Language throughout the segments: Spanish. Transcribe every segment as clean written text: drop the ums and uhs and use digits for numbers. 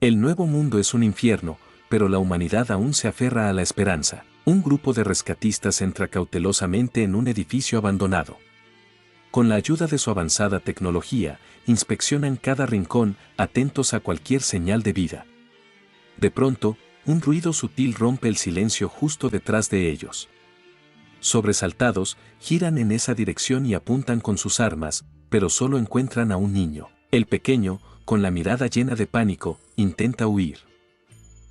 El nuevo mundo es un infierno, pero la humanidad aún se aferra a la esperanza. Un grupo de rescatistas entra cautelosamente en un edificio abandonado. Con la ayuda de su avanzada tecnología, inspeccionan cada rincón, atentos a cualquier señal de vida. De pronto, un ruido sutil rompe el silencio justo detrás de ellos. Sobresaltados, giran en esa dirección y apuntan con sus armas, pero solo encuentran a un niño. El pequeño, con la mirada llena de pánico, intenta huir.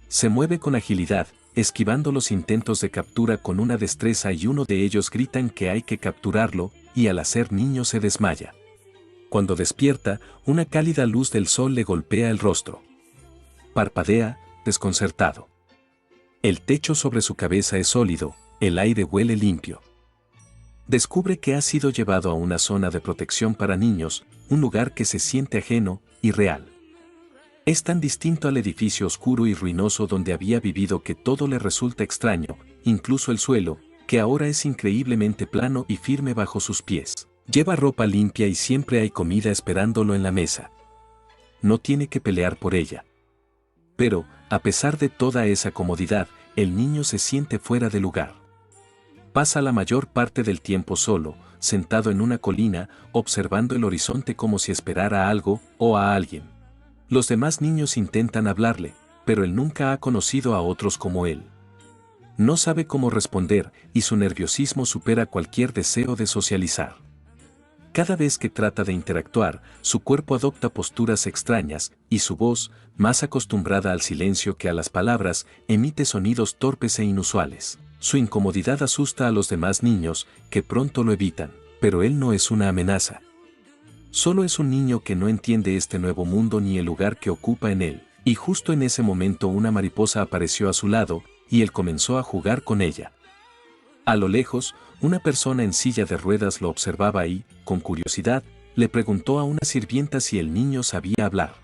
Se mueve con agilidad, esquivando los intentos de captura con una destreza y uno de ellos gritan que hay que capturarlo, y al hacer niño se desmaya. Cuando despierta, una cálida luz del sol le golpea el rostro. Parpadea, desconcertado. El techo sobre su cabeza es sólido, el aire huele limpio. Descubre que ha sido llevado a una zona de protección para niños, un lugar que se siente ajeno y real. Es tan distinto al edificio oscuro y ruinoso donde había vivido que todo le resulta extraño, incluso el suelo, que ahora es increíblemente plano y firme bajo sus pies. Lleva ropa limpia y siempre hay comida esperándolo en la mesa. No tiene que pelear por ella. Pero, a pesar de toda esa comodidad, el niño se siente fuera de lugar. Pasa la mayor parte del tiempo solo, sentado en una colina, observando el horizonte como si esperara a algo o a alguien. Los demás niños intentan hablarle, pero él nunca ha conocido a otros como él. No sabe cómo responder y su nerviosismo supera cualquier deseo de socializar. Cada vez que trata de interactuar, su cuerpo adopta posturas extrañas y su voz, más acostumbrada al silencio que a las palabras, emite sonidos torpes e inusuales. Su incomodidad asusta a los demás niños, que pronto lo evitan, pero él no es una amenaza. Solo es un niño que no entiende este nuevo mundo ni el lugar que ocupa en él, y justo en ese momento una mariposa apareció a su lado, y él comenzó a jugar con ella. A lo lejos, una persona en silla de ruedas lo observaba y, con curiosidad, le preguntó a una sirvienta si el niño sabía hablar.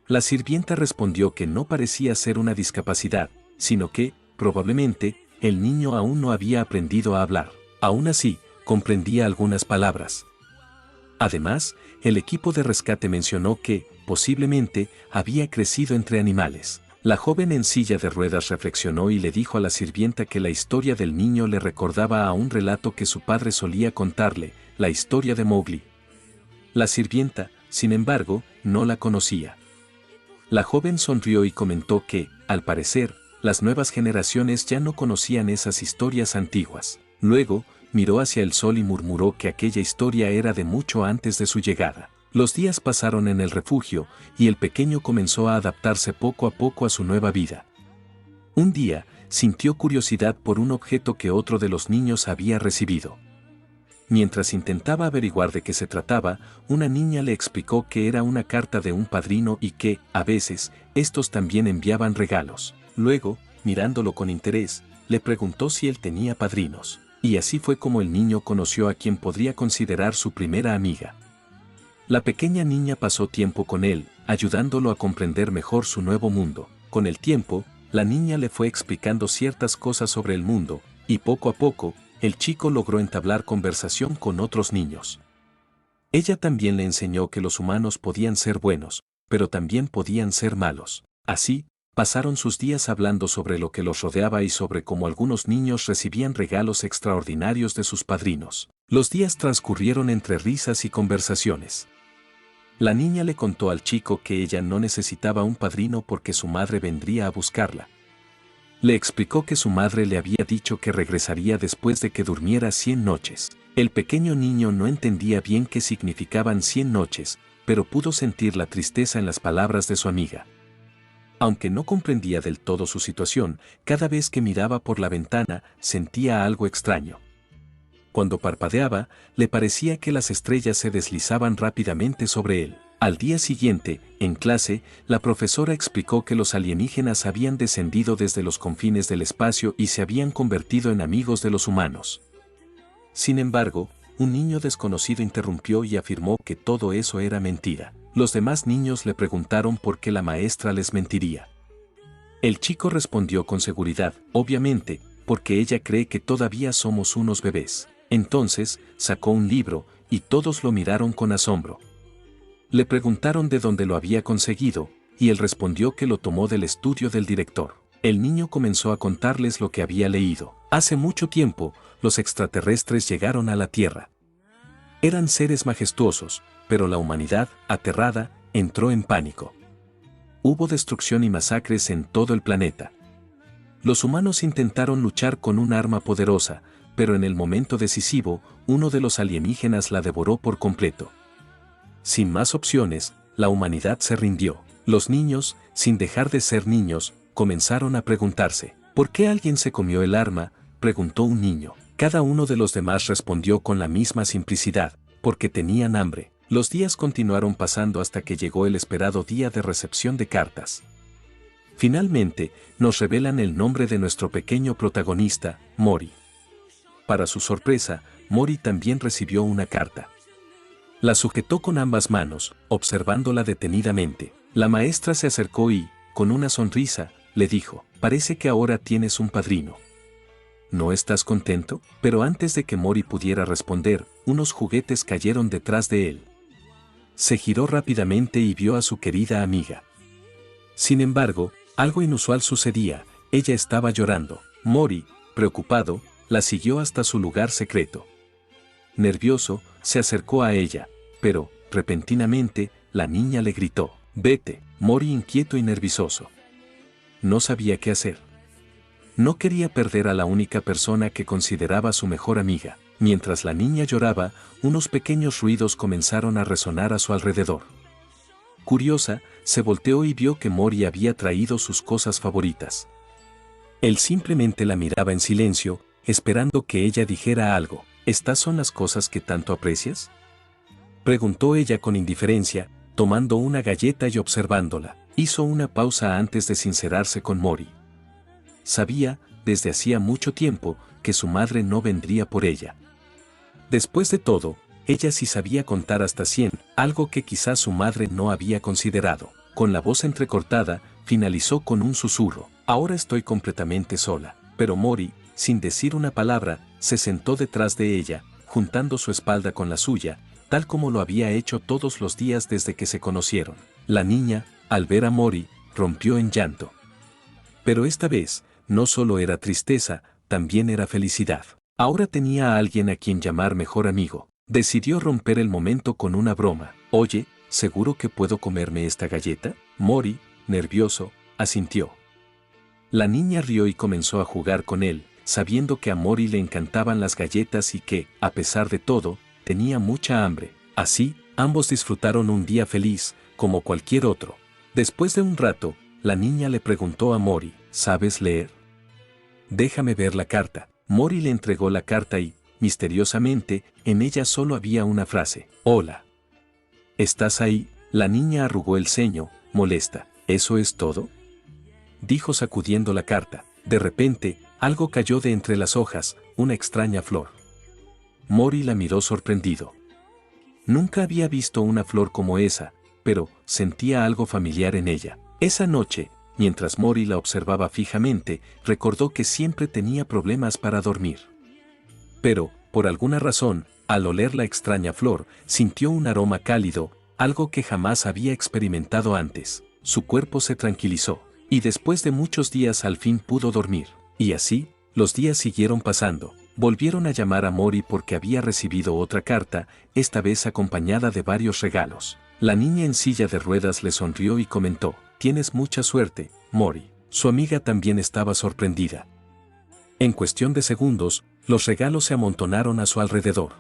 La sirvienta respondió que no parecía ser una discapacidad, sino que, probablemente, el niño aún no había aprendido a hablar. Aún así, comprendía algunas palabras. Además, el equipo de rescate mencionó que, posiblemente, había crecido entre animales. La joven en silla de ruedas reflexionó y le dijo a la sirvienta que la historia del niño le recordaba a un relato que su padre solía contarle, la historia de Mowgli. La sirvienta, sin embargo, no la conocía. La joven sonrió y comentó que, al parecer, las nuevas generaciones ya no conocían esas historias antiguas. Luego, miró hacia el sol y murmuró que aquella historia era de mucho antes de su llegada. Los días pasaron en el refugio, y el pequeño comenzó a adaptarse poco a poco a su nueva vida. Un día, sintió curiosidad por un objeto que otro de los niños había recibido. Mientras intentaba averiguar de qué se trataba, una niña le explicó que era una carta de un padrino y que, a veces, estos también enviaban regalos. Luego, mirándolo con interés, le preguntó si él tenía padrinos. Y así fue como el niño conoció a quien podría considerar su primera amiga. La pequeña niña pasó tiempo con él, ayudándolo a comprender mejor su nuevo mundo. Con el tiempo, la niña le fue explicando ciertas cosas sobre el mundo, y poco a poco, el chico logró entablar conversación con otros niños. Ella también le enseñó que los humanos podían ser buenos, pero también podían ser malos. Así, pasaron sus días hablando sobre lo que los rodeaba y sobre cómo algunos niños recibían regalos extraordinarios de sus padrinos. Los días transcurrieron entre risas y conversaciones. La niña le contó al chico que ella no necesitaba un padrino porque su madre vendría a buscarla. Le explicó que su madre le había dicho que regresaría después de que durmiera 100 noches. El pequeño niño no entendía bien qué significaban 100 noches, pero pudo sentir la tristeza en las palabras de su amiga. Aunque no comprendía del todo su situación, cada vez que miraba por la ventana, sentía algo extraño. Cuando parpadeaba, le parecía que las estrellas se deslizaban rápidamente sobre él. Al día siguiente, en clase, la profesora explicó que los alienígenas habían descendido desde los confines del espacio y se habían convertido en amigos de los humanos. Sin embargo, un niño desconocido interrumpió y afirmó que todo eso era mentira. Los demás niños le preguntaron por qué la maestra les mentiría. El chico respondió con seguridad, obviamente, porque ella cree que todavía somos unos bebés. Entonces, sacó un libro, y todos lo miraron con asombro. Le preguntaron de dónde lo había conseguido, y él respondió que lo tomó del estudio del director. El niño comenzó a contarles lo que había leído. Hace mucho tiempo, los extraterrestres llegaron a la Tierra. Eran seres majestuosos, pero la humanidad, aterrada, entró en pánico. Hubo destrucción y masacres en todo el planeta. Los humanos intentaron luchar con un arma poderosa, pero en el momento decisivo, uno de los alienígenas la devoró por completo. Sin más opciones, la humanidad se rindió. Los niños, sin dejar de ser niños, comenzaron a preguntarse, ¿por qué alguien se comió el arma?, preguntó un niño. Cada uno de los demás respondió con la misma simplicidad, porque tenían hambre. Los días continuaron pasando hasta que llegó el esperado día de recepción de cartas. Finalmente, nos revelan el nombre de nuestro pequeño protagonista, Mori. Para su sorpresa, Mori también recibió una carta. La sujetó con ambas manos, observándola detenidamente. La maestra se acercó y, con una sonrisa, le dijo, «Parece que ahora tienes un padrino. ¿No estás contento?». Pero antes de que Mori pudiera responder, unos juguetes cayeron detrás de él. Se giró rápidamente y vio a su querida amiga. Sin embargo, algo inusual sucedía, ella estaba llorando. Mori, preocupado, la siguió hasta su lugar secreto. Nervioso, se acercó a ella, pero, repentinamente, la niña le gritó, «Vete». Mori, inquieto y nervioso. No sabía qué hacer. No quería perder a la única persona que consideraba su mejor amiga. Mientras la niña lloraba, unos pequeños ruidos comenzaron a resonar a su alrededor. Curiosa, se volteó y vio que Mori había traído sus cosas favoritas. Él simplemente la miraba en silencio, esperando que ella dijera algo. «¿Estas son las cosas que tanto aprecias?», preguntó ella con indiferencia, tomando una galleta y observándola. Hizo una pausa antes de sincerarse con Mori. Sabía, desde hacía mucho tiempo, que su madre no vendría por ella. Después de todo, ella sí sabía contar hasta 100, algo que quizás su madre no había considerado. Con la voz entrecortada, finalizó con un susurro. «Ahora estoy completamente sola». Pero Mori, sin decir una palabra, se sentó detrás de ella, juntando su espalda con la suya, tal como lo había hecho todos los días desde que se conocieron. La niña, al ver a Mori, rompió en llanto. Pero esta vez, no solo era tristeza, también era felicidad. Ahora tenía a alguien a quien llamar mejor amigo. Decidió romper el momento con una broma. «Oye, ¿seguro que puedo comerme esta galleta?». Mori, nervioso, asintió. La niña rió y comenzó a jugar con él, sabiendo que a Mori le encantaban las galletas y que, a pesar de todo, tenía mucha hambre. Así, ambos disfrutaron un día feliz, como cualquier otro. Después de un rato, la niña le preguntó a Mori, «¿Sabes leer?». «Déjame ver la carta». Mori le entregó la carta y, misteriosamente, en ella solo había una frase, «Hola. ¿Estás ahí?». La niña arrugó el ceño, molesta. «¿Eso es todo?», dijo sacudiendo la carta. De repente, algo cayó de entre las hojas, una extraña flor. Mori la miró sorprendido. Nunca había visto una flor como esa, pero sentía algo familiar en ella. Esa noche, mientras Mori la observaba fijamente, recordó que siempre tenía problemas para dormir. Pero, por alguna razón, al oler la extraña flor, sintió un aroma cálido, algo que jamás había experimentado antes. Su cuerpo se tranquilizó, y después de muchos días al fin pudo dormir. Y así, los días siguieron pasando. Volvieron a llamar a Mori porque había recibido otra carta, esta vez acompañada de varios regalos. La niña en silla de ruedas le sonrió y comentó, «Tienes mucha suerte, Mori». Su amiga también estaba sorprendida. En cuestión de segundos, los regalos se amontonaron a su alrededor.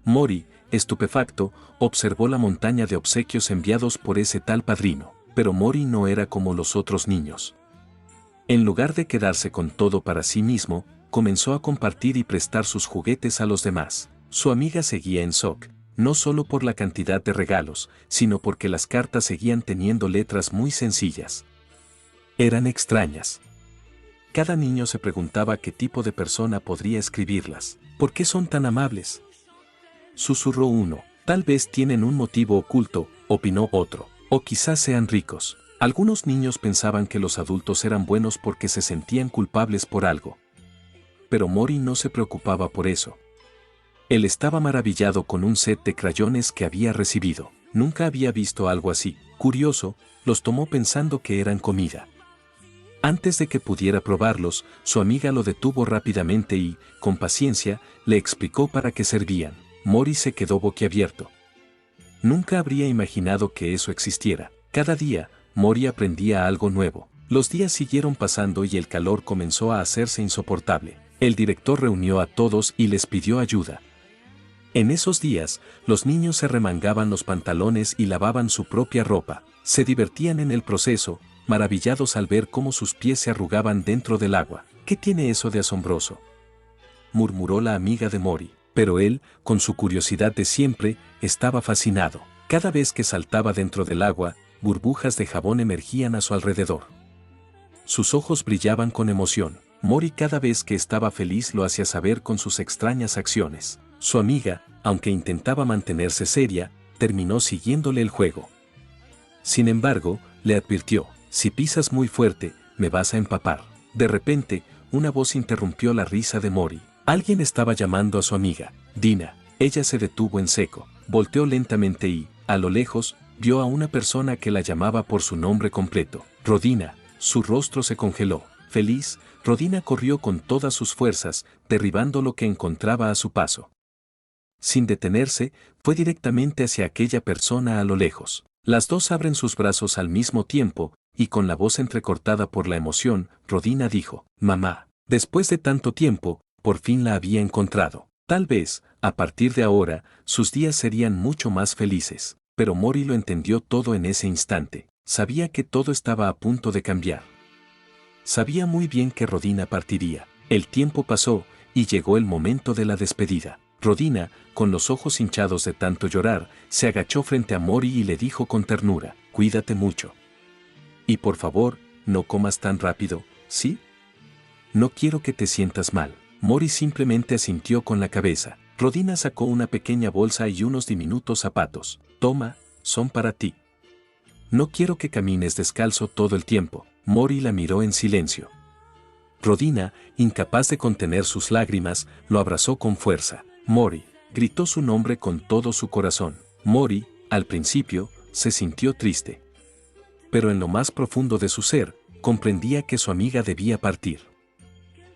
Mori, estupefacto, observó la montaña de obsequios enviados por ese tal padrino. Pero Mori no era como los otros niños. En lugar de quedarse con todo para sí mismo, comenzó a compartir y prestar sus juguetes a los demás. Su amiga seguía en shock, no solo por la cantidad de regalos, sino porque las cartas seguían teniendo letras muy sencillas. Eran extrañas. Cada niño se preguntaba qué tipo de persona podría escribirlas. ¿Por qué son tan amables?, susurró uno. «Tal vez tienen un motivo oculto», opinó otro. «O quizás sean ricos». Algunos niños pensaban que los adultos eran buenos porque se sentían culpables por algo. Pero Mori no se preocupaba por eso. Él estaba maravillado con un set de crayones que había recibido. Nunca había visto algo así. Curioso, los tomó pensando que eran comida. Antes de que pudiera probarlos, su amiga lo detuvo rápidamente y, con paciencia, le explicó para qué servían. Mori se quedó boquiabierto. Nunca habría imaginado que eso existiera. Cada día, Mori aprendía algo nuevo. Los días siguieron pasando y el calor comenzó a hacerse insoportable. El director reunió a todos y les pidió ayuda. En esos días, los niños se remangaban los pantalones y lavaban su propia ropa. Se divertían en el proceso, maravillados al ver cómo sus pies se arrugaban dentro del agua. ¿Qué tiene eso de asombroso?, murmuró la amiga de Mori. Pero él, con su curiosidad de siempre, estaba fascinado. Cada vez que saltaba dentro del agua, burbujas de jabón emergían a su alrededor. Sus ojos brillaban con emoción. Mori cada vez que estaba feliz lo hacía saber con sus extrañas acciones. Su amiga, aunque intentaba mantenerse seria, terminó siguiéndole el juego. Sin embargo, le advirtió: si pisas muy fuerte, me vas a empapar. De repente, una voz interrumpió la risa de Mori. Alguien estaba llamando a su amiga, Dina. Ella se detuvo en seco, volteó lentamente y, a lo lejos, vio a una persona que la llamaba por su nombre completo, Rodina. Su rostro se congeló. Feliz, Rodina corrió con todas sus fuerzas, derribando lo que encontraba a su paso. Sin detenerse, fue directamente hacia aquella persona a lo lejos. Las dos abren sus brazos al mismo tiempo, y con la voz entrecortada por la emoción, Rodina dijo: mamá. Después de tanto tiempo, por fin la había encontrado. Tal vez, a partir de ahora, sus días serían mucho más felices. Pero Mori lo entendió todo en ese instante. Sabía que todo estaba a punto de cambiar. Sabía muy bien que Rodina partiría. El tiempo pasó, y llegó el momento de la despedida. Rodina, con los ojos hinchados de tanto llorar, se agachó frente a Mori y le dijo con ternura: cuídate mucho. Y por favor, no comas tan rápido, ¿sí? No quiero que te sientas mal. Mori simplemente asintió con la cabeza. Rodina sacó una pequeña bolsa y unos diminutos zapatos. Toma, son para ti. No quiero que camines descalzo todo el tiempo. Mori la miró en silencio. Rodina, incapaz de contener sus lágrimas, lo abrazó con fuerza. Mori, gritó su nombre con todo su corazón. Mori, al principio, se sintió triste. Pero en lo más profundo de su ser, comprendía que su amiga debía partir.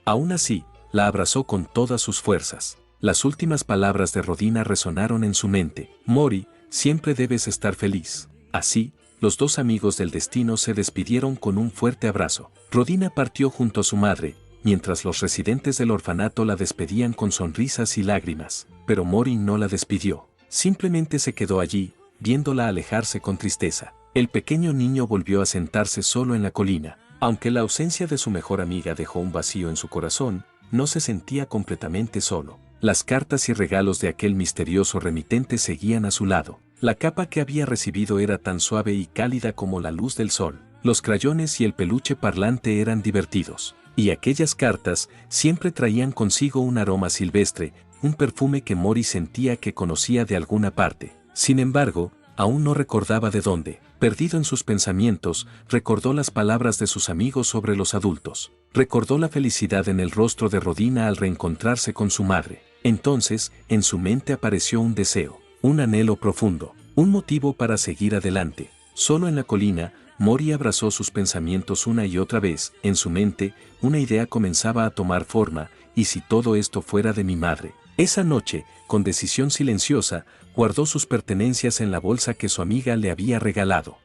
Aún así, la abrazó con todas sus fuerzas. Las últimas palabras de Rodina resonaron en su mente. Mori, siempre debes estar feliz. Así, los dos amigos del destino se despidieron con un fuerte abrazo. Rodina partió junto a su madre, mientras los residentes del orfanato la despedían con sonrisas y lágrimas. Pero Mori no la despidió. Simplemente se quedó allí, viéndola alejarse con tristeza. El pequeño niño volvió a sentarse solo en la colina. Aunque la ausencia de su mejor amiga dejó un vacío en su corazón, no se sentía completamente solo. Las cartas y regalos de aquel misterioso remitente seguían a su lado. La capa que había recibido era tan suave y cálida como la luz del sol. Los crayones y el peluche parlante eran divertidos. Y aquellas cartas siempre traían consigo un aroma silvestre, un perfume que Mori sentía que conocía de alguna parte. Sin embargo, aún no recordaba de dónde. Perdido en sus pensamientos, recordó las palabras de sus amigos sobre los adultos. Recordó la felicidad en el rostro de Rodina al reencontrarse con su madre. Entonces, en su mente apareció un deseo, un anhelo profundo, un motivo para seguir adelante. Solo en la colina, Mori abrazó sus pensamientos una y otra vez. En su mente, una idea comenzaba a tomar forma: ¿y si todo esto fuera de mi madre? Esa noche, con decisión silenciosa, guardó sus pertenencias en la bolsa que su amiga le había regalado.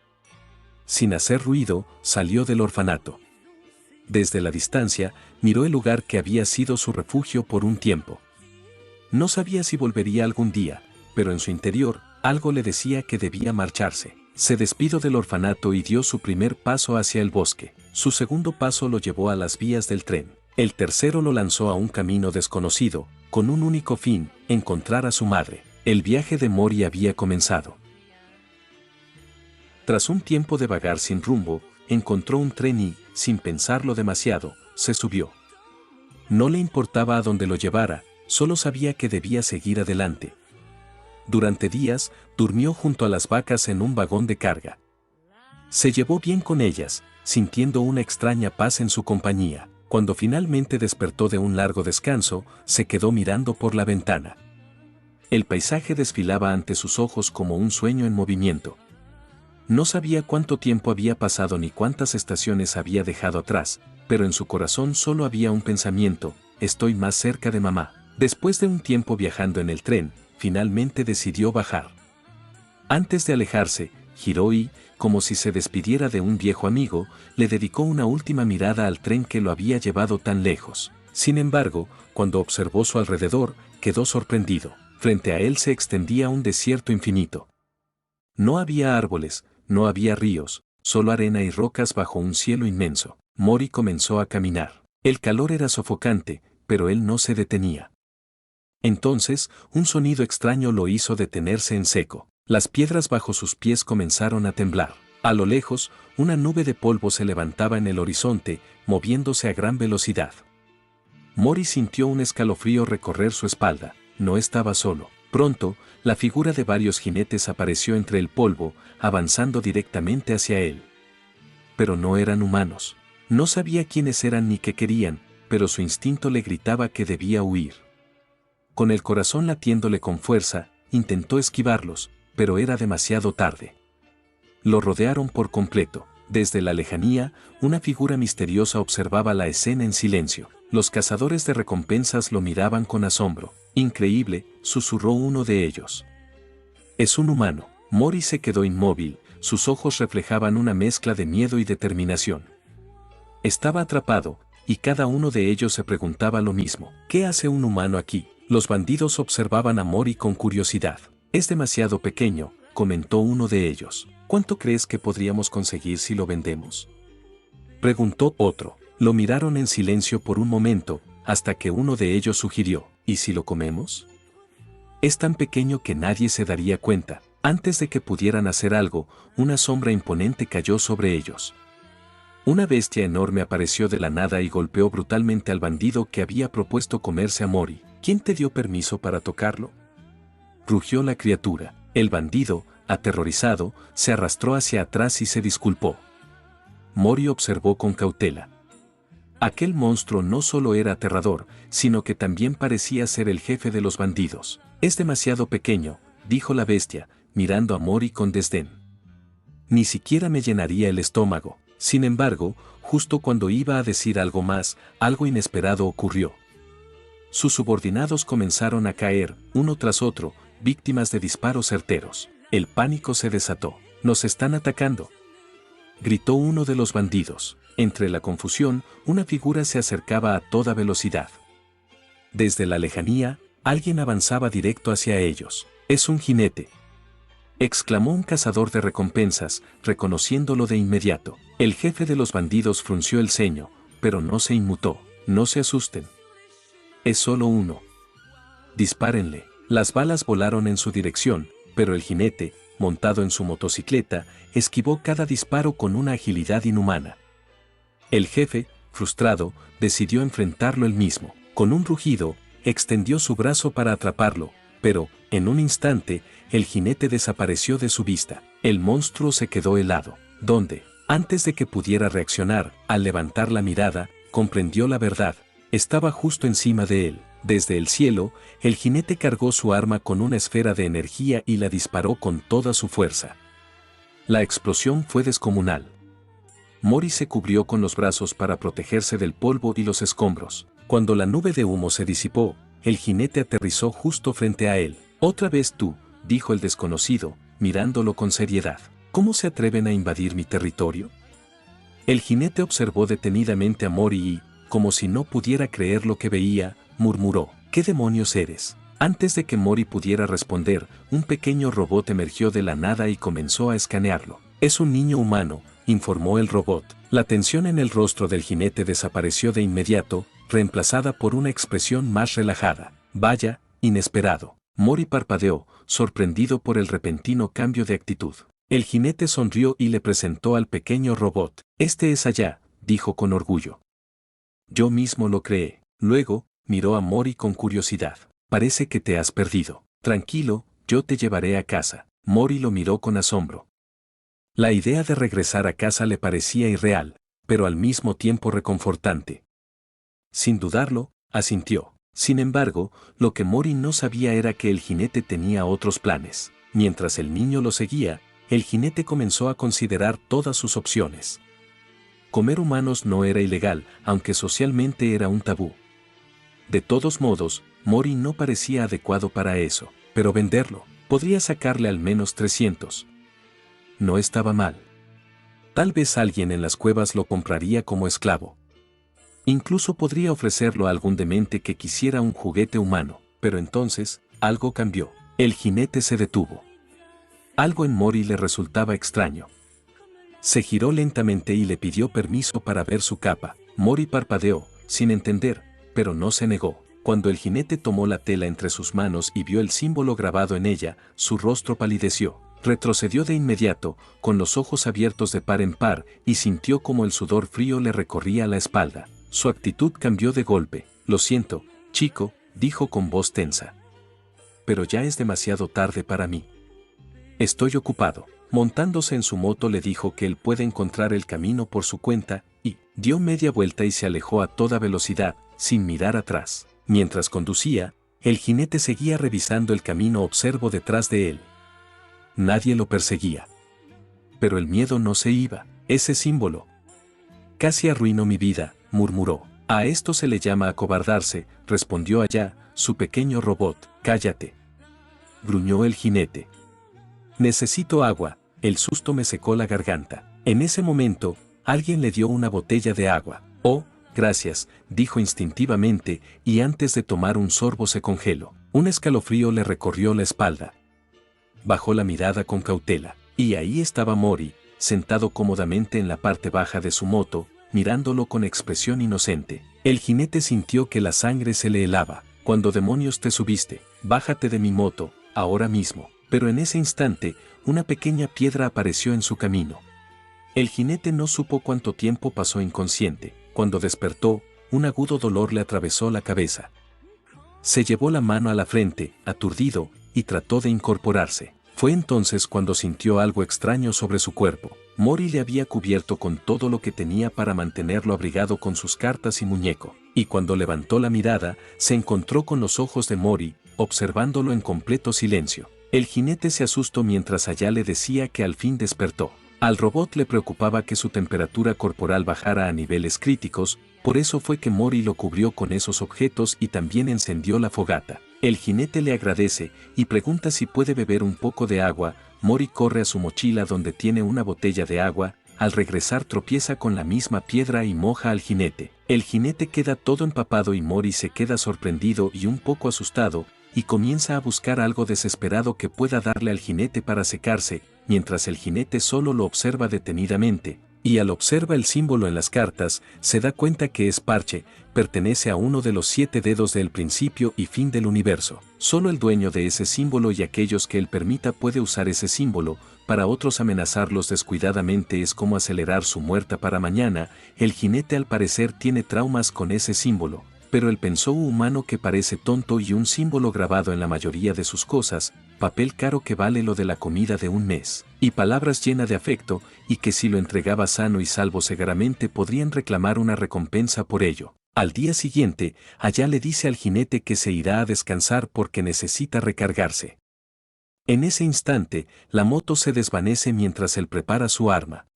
Sin hacer ruido, salió del orfanato. Desde la distancia, miró el lugar que había sido su refugio por un tiempo. No sabía si volvería algún día, pero en su interior, algo le decía que debía marcharse. Se despidió del orfanato y dio su primer paso hacia el bosque. Su segundo paso lo llevó a las vías del tren. El tercero lo lanzó a un camino desconocido, con un único fin: encontrar a su madre. El viaje de Mori había comenzado. Tras un tiempo de vagar sin rumbo, encontró un tren y, sin pensarlo demasiado, se subió. No le importaba a dónde lo llevara, solo sabía que debía seguir adelante. Durante días, durmió junto a las vacas en un vagón de carga. Se llevó bien con ellas, sintiendo una extraña paz en su compañía. Cuando finalmente despertó de un largo descanso, se quedó mirando por la ventana. El paisaje desfilaba ante sus ojos como un sueño en movimiento. No sabía cuánto tiempo había pasado ni cuántas estaciones había dejado atrás, pero en su corazón solo había un pensamiento: estoy más cerca de mamá. Después de un tiempo viajando en el tren, finalmente decidió bajar. Antes de alejarse, giró y, como si se despidiera de un viejo amigo, le dedicó una última mirada al tren que lo había llevado tan lejos. Sin embargo, cuando observó su alrededor, quedó sorprendido. Frente a él se extendía un desierto infinito. No había árboles, no había ríos, solo arena y rocas bajo un cielo inmenso. Mori comenzó a caminar. El calor era sofocante, pero él no se detenía. Entonces, un sonido extraño lo hizo detenerse en seco. Las piedras bajo sus pies comenzaron a temblar. A lo lejos, una nube de polvo se levantaba en el horizonte, moviéndose a gran velocidad. Mori sintió un escalofrío recorrer su espalda. No estaba solo. Pronto, la figura de varios jinetes apareció entre el polvo, avanzando directamente hacia él. Pero no eran humanos. No sabía quiénes eran ni qué querían, pero su instinto le gritaba que debía huir. Con el corazón latiéndole con fuerza, intentó esquivarlos, pero era demasiado tarde. Lo rodearon por completo. Desde la lejanía, una figura misteriosa observaba la escena en silencio. Los cazadores de recompensas lo miraban con asombro. Increíble, susurró uno de ellos. Es un humano. Mori se quedó inmóvil, sus ojos reflejaban una mezcla de miedo y determinación. Estaba atrapado, y cada uno de ellos se preguntaba lo mismo. ¿Qué hace un humano aquí? Los bandidos observaban a Mori con curiosidad. Es demasiado pequeño, comentó uno de ellos. ¿Cuánto crees que podríamos conseguir si lo vendemos?, preguntó otro. Lo miraron en silencio por un momento, hasta que uno de ellos sugirió: ¿y si lo comemos? Es tan pequeño que nadie se daría cuenta. Antes de que pudieran hacer algo, una sombra imponente cayó sobre ellos. Una bestia enorme apareció de la nada y golpeó brutalmente al bandido que había propuesto comerse a Mori. ¿Quién te dio permiso para tocarlo?, rugió la criatura. El bandido, aterrorizado, se arrastró hacia atrás y se disculpó. Mori observó con cautela. Aquel monstruo no solo era aterrador, sino que también parecía ser el jefe de los bandidos. Es demasiado pequeño, dijo la bestia, mirando a Mori con desdén. Ni siquiera me llenaría el estómago. Sin embargo, justo cuando iba a decir algo más, algo inesperado ocurrió. Sus subordinados comenzaron a caer, uno tras otro, víctimas de disparos certeros. El pánico se desató. «¡Nos están atacando!», gritó uno de los bandidos. Entre la confusión, una figura se acercaba a toda velocidad. Desde la lejanía, alguien avanzaba directo hacia ellos. «Es un jinete», exclamó un cazador de recompensas, reconociéndolo de inmediato. El jefe de los bandidos frunció el ceño, pero no se inmutó. «No se asusten. Es solo uno. Dispárenle». Las balas volaron en su dirección, pero el jinete, montado en su motocicleta, esquivó cada disparo con una agilidad inhumana. El jefe, frustrado, decidió enfrentarlo él mismo. Con un rugido, extendió su brazo para atraparlo, pero, en un instante, el jinete desapareció de su vista. El monstruo se quedó helado, donde, antes de que pudiera reaccionar, al levantar la mirada, comprendió la verdad: estaba justo encima de él. Desde el cielo, el jinete cargó su arma con una esfera de energía y la disparó con toda su fuerza. La explosión fue descomunal. Mori se cubrió con los brazos para protegerse del polvo y los escombros. Cuando la nube de humo se disipó, el jinete aterrizó justo frente a él. «Otra vez tú», dijo el desconocido, mirándolo con seriedad. «¿Cómo se atreven a invadir mi territorio?». El jinete observó detenidamente a Mori y, como si no pudiera creer lo que veía, murmuró: «¿Qué demonios eres?». Antes de que Mori pudiera responder, un pequeño robot emergió de la nada y comenzó a escanearlo. «Es un niño humano», informó el robot. La tensión en el rostro del jinete desapareció de inmediato, reemplazada por una expresión más relajada. «Vaya, inesperado». Mori parpadeó, sorprendido por el repentino cambio de actitud. El jinete sonrió y le presentó al pequeño robot. «Este es allá», dijo con orgullo. «Yo mismo lo creé». Luego, miró a Mori con curiosidad. «Parece que te has perdido». «Tranquilo, yo te llevaré a casa». Mori lo miró con asombro. La idea de regresar a casa le parecía irreal, pero al mismo tiempo reconfortante. Sin dudarlo, asintió. Sin embargo, lo que Mori no sabía era que el jinete tenía otros planes. Mientras el niño lo seguía, el jinete comenzó a considerar todas sus opciones. Comer humanos no era ilegal, aunque socialmente era un tabú. De todos modos, Mori no parecía adecuado para eso, pero venderlo, podría sacarle al menos 300. No estaba mal. Tal vez alguien en las cuevas lo compraría como esclavo. Incluso podría ofrecerlo a algún demente que quisiera un juguete humano, pero entonces, algo cambió. El jinete se detuvo. Algo en Mori le resultaba extraño. Se giró lentamente y le pidió permiso para ver su capa. Mori parpadeó, sin entender, pero no se negó. Cuando el jinete tomó la tela entre sus manos y vio el símbolo grabado en ella, su rostro palideció. Retrocedió de inmediato, con los ojos abiertos de par en par, y sintió como el sudor frío le recorría la espalda. Su actitud cambió de golpe. «Lo siento, chico», dijo con voz tensa. «Pero ya es demasiado tarde para mí. Estoy ocupado». Montándose en su moto le dijo que él puede encontrar el camino por su cuenta, y dio media vuelta y se alejó a toda velocidad, sin mirar atrás. Mientras conducía, el jinete seguía revisando el camino observo detrás de él. Nadie lo perseguía. Pero el miedo no se iba. Ese símbolo. «Casi arruinó mi vida», murmuró. «A esto se le llama acobardarse», respondió allá, su pequeño robot. «Cállate», gruñó el jinete. «Necesito agua». El susto me secó la garganta. En ese momento, alguien le dio una botella de agua. «Oh, gracias», dijo instintivamente, y antes de tomar un sorbo se congeló. Un escalofrío le recorrió la espalda. Bajó la mirada con cautela, y ahí estaba Mori, sentado cómodamente en la parte baja de su moto, mirándolo con expresión inocente. El jinete sintió que la sangre se le helaba. «¿Cuándo demonios te subiste? Bájate de mi moto, ahora mismo». Pero en ese instante, una pequeña piedra apareció en su camino. El jinete no supo cuánto tiempo pasó inconsciente. Cuando despertó, un agudo dolor le atravesó la cabeza. Se llevó la mano a la frente, aturdido, y trató de incorporarse. Fue entonces cuando sintió algo extraño sobre su cuerpo. Mori le había cubierto con todo lo que tenía para mantenerlo abrigado con sus cartas y muñeco. Y cuando levantó la mirada, se encontró con los ojos de Mori, observándolo en completo silencio. El jinete se asustó mientras allá le decía que al fin despertó. Al robot le preocupaba que su temperatura corporal bajara a niveles críticos, por eso fue que Mori lo cubrió con esos objetos y también encendió la fogata. El jinete le agradece y pregunta si puede beber un poco de agua. Mori corre a su mochila donde tiene una botella de agua. Al regresar tropieza con la misma piedra y moja al jinete. El jinete queda todo empapado y Mori se queda sorprendido y un poco asustado, y comienza a buscar algo desesperado que pueda darle al jinete para secarse, mientras el jinete solo lo observa detenidamente, y al observar el símbolo en las cartas, se da cuenta que es parche, pertenece a uno de los 7 dedos del principio y fin del universo. Solo el dueño de ese símbolo y aquellos que él permita puede usar ese símbolo. Para otros amenazarlos descuidadamente es como acelerar su muerte para mañana. El jinete al parecer tiene traumas con ese símbolo. Pero el pensó humano que parece tonto y un símbolo grabado en la mayoría de sus cosas, papel caro que vale lo de la comida de un mes, y palabras llenas de afecto, y que si lo entregaba sano y salvo seguramente podrían reclamar una recompensa por ello. Al día siguiente, allá le dice al jinete que se irá a descansar porque necesita recargarse. En ese instante, la moto se desvanece mientras él prepara su arma.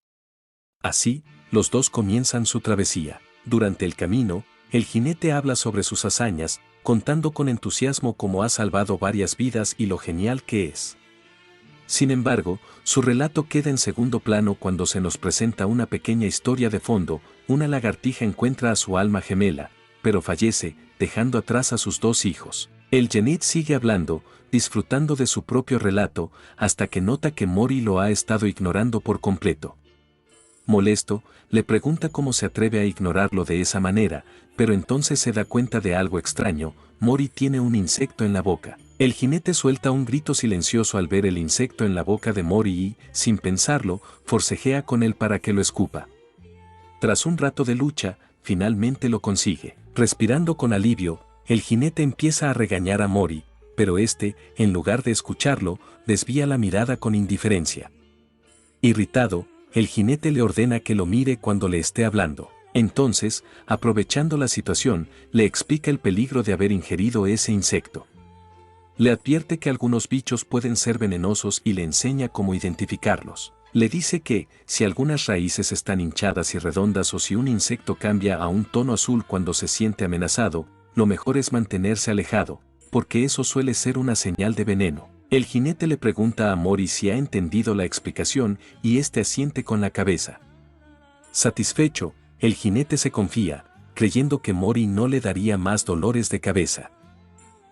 Así, los dos comienzan su travesía. Durante el camino, el jinete habla sobre sus hazañas, contando con entusiasmo cómo ha salvado varias vidas y lo genial que es. Sin embargo, su relato queda en segundo plano cuando se nos presenta una pequeña historia de fondo. Una lagartija encuentra a su alma gemela, pero fallece, dejando atrás a sus 2 hijos. El Genit sigue hablando, disfrutando de su propio relato, hasta que nota que Mori lo ha estado ignorando por completo. Molesto, le pregunta cómo se atreve a ignorarlo de esa manera, pero entonces se da cuenta de algo extraño. Mori tiene un insecto en la boca. El jinete suelta un grito silencioso al ver el insecto en la boca de Mori y, sin pensarlo, forcejea con él para que lo escupa. Tras un rato de lucha, finalmente lo consigue. Respirando con alivio, el jinete empieza a regañar a Mori, pero este, en lugar de escucharlo, desvía la mirada con indiferencia. Irritado, el jinete le ordena que lo mire cuando le esté hablando. Entonces, aprovechando la situación, le explica el peligro de haber ingerido ese insecto. Le advierte que algunos bichos pueden ser venenosos y le enseña cómo identificarlos. Le dice que, si algunas raíces están hinchadas y redondas o si un insecto cambia a un tono azul cuando se siente amenazado, lo mejor es mantenerse alejado, porque eso suele ser una señal de veneno. El jinete le pregunta a Mori si ha entendido la explicación y este asiente con la cabeza. Satisfecho, el jinete se confía, creyendo que Mori no le daría más dolores de cabeza.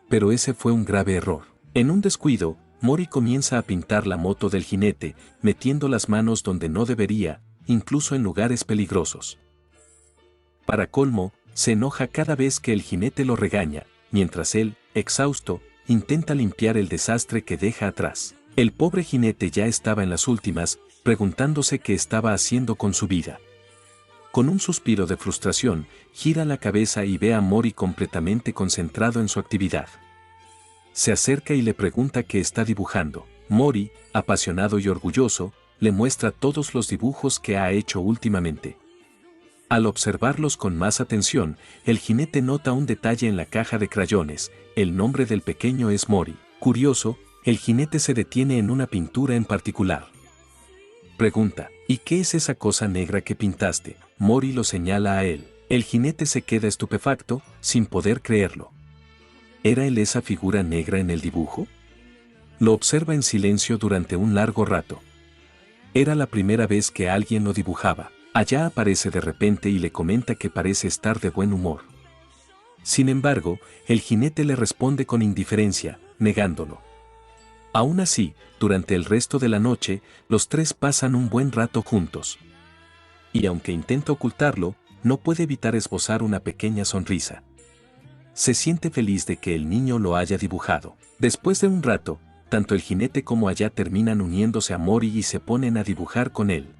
Pero ese fue un grave error. En un descuido, Mori comienza a pintar la moto del jinete, metiendo las manos donde no debería, incluso en lugares peligrosos. Para colmo, se enoja cada vez que el jinete lo regaña, mientras él, exhausto, intenta limpiar el desastre que deja atrás. El pobre jinete ya estaba en las últimas, preguntándose qué estaba haciendo con su vida. Con un suspiro de frustración, gira la cabeza y ve a Mori completamente concentrado en su actividad. Se acerca y le pregunta qué está dibujando. Mori, apasionado y orgulloso, le muestra todos los dibujos que ha hecho últimamente. Al observarlos con más atención, el jinete nota un detalle en la caja de crayones: el nombre del pequeño es Mori. Curioso, el jinete se detiene en una pintura en particular. Pregunta: ¿y qué es esa cosa negra que pintaste? Mori lo señala a él. El jinete se queda estupefacto, sin poder creerlo. ¿Era él esa figura negra en el dibujo? Lo observa en silencio durante un largo rato. Era la primera vez que alguien lo dibujaba. Allá aparece de repente y le comenta que parece estar de buen humor. Sin embargo, el jinete le responde con indiferencia, negándolo. Aún así, durante el resto de la noche, los tres pasan un buen rato juntos. Y aunque intenta ocultarlo, no puede evitar esbozar una pequeña sonrisa. Se siente feliz de que el niño lo haya dibujado. Después de un rato, tanto el jinete como Aya terminan uniéndose a Mori y se ponen a dibujar con él.